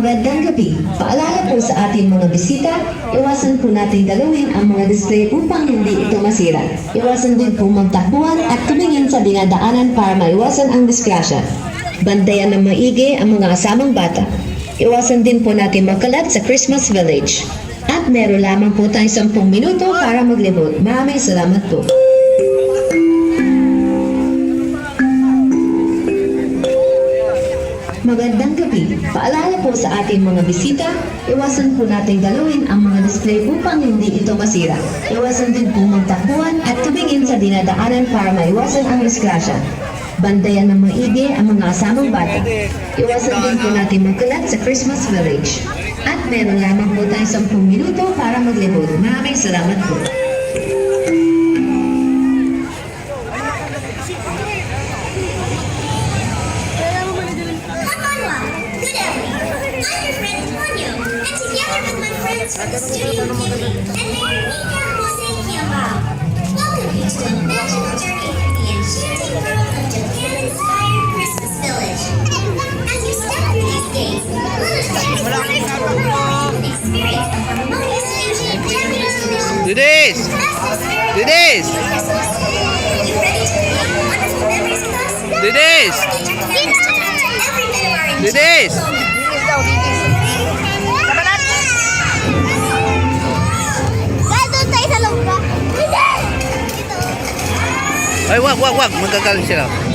Magandang gabi. Paalala po sa ating mga bisita, iwasan po natin dalawin ang mga display upang hindi ito masira. Iwasan din po magtakbuhan at tumingin sa dinadaanan para maiwasan ang disgrasya. Bantayan ng maigi ang mga kasamang bata. Iwasan din po natin magkalat sa Christmas Village. At meron lamang po tayong 10 minuto para maglibot. Maraming salamat po. Magandang gabi. Paalala po sa ating mga bisita, iwasan po natin galawin ang mga display upang hindi ito masira. Iwasan din po magtakbuhan at tumingin sa dinadaanan para maiwasan ang disgrasya. Bantayan ng maigi ang mga kasamang bata. Iwasan din po natin magkalat sa Christmas Village. At meron lamang po tayong 10 minuto para maglibot. Maraming salamat po. From the Studio Ghibli and their Mika Mosaic Kyobao. Welcome you to a magical journey through the enchanting world of Japan-inspired Christmas Village. As you step through these gates, little fans will experience a harmonious fusion of Japanese traditions. Do this! Do this! Christmas. Are you ready to create wonderful memories with us? Do this! Get your cameras to capture every bit of our Do this! Ay, wag! Magagaling sila.